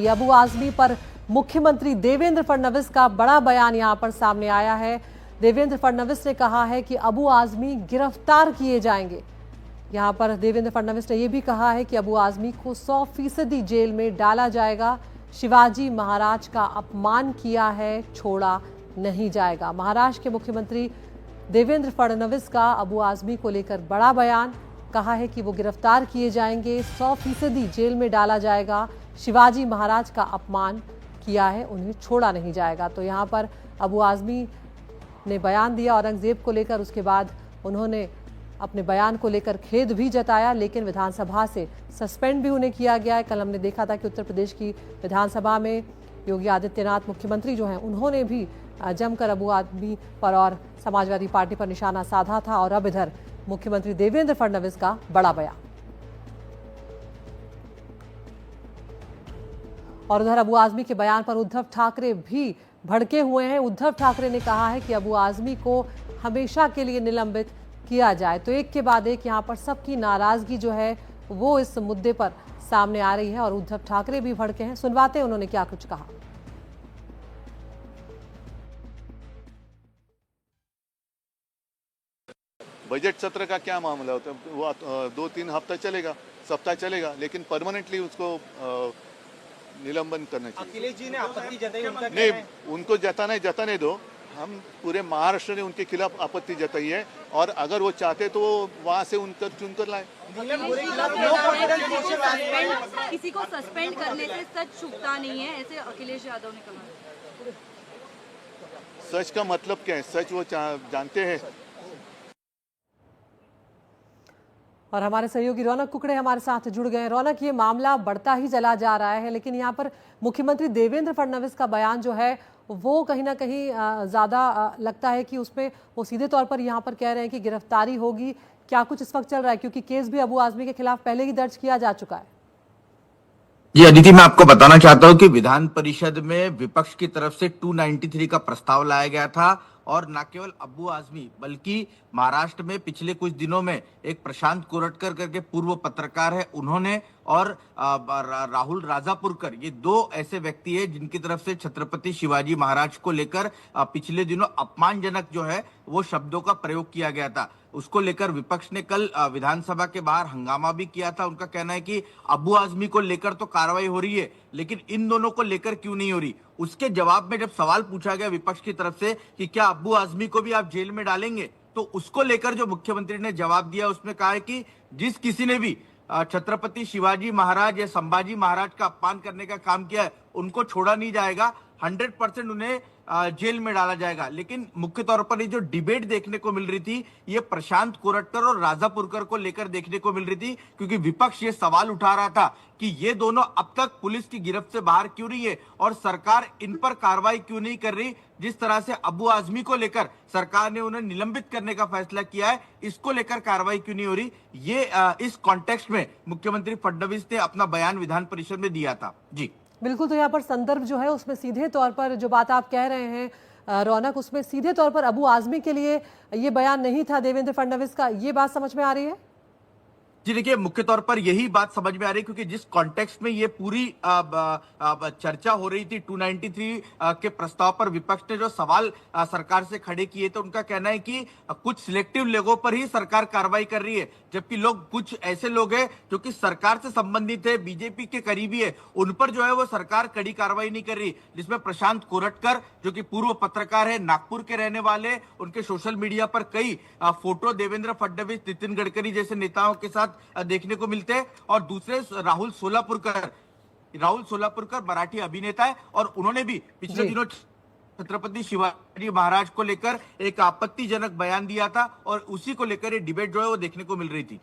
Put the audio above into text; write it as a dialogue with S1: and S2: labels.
S1: अबू आजमी पर मुख्यमंत्री देवेंद्र फडणवीस का बड़ा बयान यहां पर सामने आया है। देवेंद्र फडणवीस ने कहा है कि अबू आजमी गिरफ्तार किए जाएंगे। यहां पर देवेंद्र फडणवीस ने यह भी कहा है कि अबू आजमी को 100% जेल में डाला जाएगा। शिवाजी महाराज का अपमान किया है, छोड़ा नहीं जाएगा। महाराष्ट्र के मुख्यमंत्री देवेंद्र फडणवीस का अबू आजमी को लेकर बड़ा बयान, कहा है कि वो गिरफ्तार किए जाएंगे, 100% जेल में डाला जाएगा। शिवाजी महाराज का अपमान किया है, उन्हें छोड़ा नहीं जाएगा। तो यहाँ पर अबू आजमी ने बयान दिया औरंगजेब को लेकर। उसके बाद उन्होंने अपने बयान को लेकर खेद भी जताया, लेकिन विधानसभा से सस्पेंड भी उन्हें किया गया है। कल हमने देखा था कि उत्तर प्रदेश की विधानसभा में योगी आदित्यनाथ मुख्यमंत्री जो हैं, उन्होंने भी जमकर अबू आजमी पर और समाजवादी पार्टी पर निशाना साधा था। और अब इधर मुख्यमंत्री देवेंद्र फडणवीस का बड़ा बयान। और उधर अबू आजमी के बयान पर उद्धव ठाकरे भी भड़के हुए हैं। उद्धव ठाकरे ने कहा है कि अबू आजमी को हमेशा के लिए निलंबित किया जाए। तो एक के बाद एक यहां पर सबकी नाराजगी जो है वो इस मुद्दे पर सामने आ रही है और उद्धव ठाकरे भी भड़के हैं। सुनवाते हैं उन्होंने क्या कुछ कहा।
S2: बजट सत्र का क्या मामला होता है, वो 2-3 हफ्ता चलेगा, सप्ताह चलेगा, लेकिन परमानेंटली उसको निलंबन करना चाहिए।
S3: अखिलेश जी ने आपत्ति जताई, उनका
S2: नहीं, उनको जताने दो। हम पूरे महाराष्ट्र ने उनके खिलाफ आपत्ति जताई है और अगर वो चाहते तो वहां से उनकर चुनकर लाए।
S4: किसी को सस्पेंड करने से सच छुपता नहीं है, ऐसे अखिलेश यादव ने कहा।
S2: सच का मतलब क्या है? सच वो जानते हैं।
S1: और हमारे सहयोगी रौनक कुकड़े हमारे साथ जुड़ गए हैं। रौनक, ये मामला बढ़ता ही चला जा रहा है, लेकिन यहाँ पर मुख्यमंत्री देवेंद्र फडणवीस का बयान जो है वो कहीं ना कहीं ज़्यादा लगता है कि उसमें वो सीधे तौर पर यहाँ पर कह रहे हैं कि गिरफ्तारी होगी। क्या कुछ इस वक्त चल रहा है, क्योंकि केस भी अबू आजमी के खिलाफ पहले ही दर्ज किया जा चुका है?
S5: जी अदिति, मैं आपको बताना चाहता हूं कि विधान परिषद में विपक्ष की तरफ से 293 का प्रस्ताव लाया गया था और न केवल अबू आजमी बल्कि महाराष्ट्र में पिछले कुछ दिनों में एक प्रशांत कोरटकर करके पूर्व पत्रकार है, उन्होंने और राहुल राजापुरकर, ये दो ऐसे व्यक्ति है जिनकी तरफ से छत्रपति शिवाजी महाराज को लेकर पिछले दिनों अपमानजनक जो है वो शब्दों का प्रयोग किया गया था। उसको लेकर विपक्ष ने कल विधानसभा के बाहर हंगामा भी किया था। उनका कहना है कि अबू आजमी को लेकर तो कार्रवाई हो रही है, लेकिन इन दोनों को लेकर क्यों नहीं हो रही। उसके जवाब में जब सवाल पूछा गया विपक्ष की तरफ से कि क्या अबू आजमी को भी आप जेल में डालेंगे, तो उसको लेकर जो मुख्यमंत्री ने जवाब दिया उसमें कहा है कि जिस किसी ने भी छत्रपति शिवाजी महाराज या संभाजी महाराज का अपमान करने का काम किया है, उनको छोड़ा नहीं जाएगा, 100% उन्हें जेल में डाला जाएगा। लेकिन मुख्य तौर पर ये जो डिबेट देखने को मिल रही थी, ये प्रशांत कोरटकर और राजापुरकर को लेकर देखने को मिल रही थी, क्योंकि विपक्ष ये सवाल उठा रहा था कि ये दोनों अब तक पुलिस की गिरफ्त से बाहर क्यों रही है और सरकार इन पर कार्रवाई क्यों नहीं कर रही। जिस तरह से अबू आजमी को लेकर सरकार ने उन्हें निलंबित करने का फैसला किया है, इसको लेकर कार्रवाई क्यों नहीं हो रही। ये इस कॉन्टेक्स्ट में मुख्यमंत्री फडणवीस ने अपना बयान विधान परिषद में दिया था। जी
S1: बिल्कुल, तो यहाँ पर संदर्भ जो है उसमें सीधे तौर पर जो बात आप कह रहे हैं रौनक, उसमें सीधे तौर पर अबू आजमी के लिए ये बयान नहीं था देवेंद्र फडणवीस का, ये बात समझ में आ रही है?
S5: जी देखिए, मुख्य तौर पर यही बात समझ में आ रही है, क्योंकि जिस कॉन्टेक्स्ट में ये पूरी चर्चा हो रही थी 293 के प्रस्ताव पर विपक्ष ने जो सवाल सरकार से खड़े किए, तो उनका कहना है कि कुछ सिलेक्टिव लोगों पर ही सरकार कार्रवाई कर रही है, जबकि कुछ ऐसे लोग हैं जो कि सरकार से संबंधित है, बीजेपी के करीबी है, उन पर जो है वो सरकार कड़ी कार्रवाई नहीं कर रही। जिसमें प्रशांत कोरटकर जो कि पूर्व पत्रकार है, नागपुर के रहने वाले, उनके सोशल मीडिया पर कई फोटो देवेंद्र फडणवीस, नितिन गडकरी जैसे नेताओं के साथ देखने को मिलते हैं। और दूसरे राहुल सोलापुरकर मराठी अभिनेता है और उन्होंने भी पिछले दिनों छत्रपति शिवाजी महाराज को लेकर एक आपत्तिजनक बयान दिया था और उसी को लेकर ये डिबेट जो है वो देखने को मिल रही थी।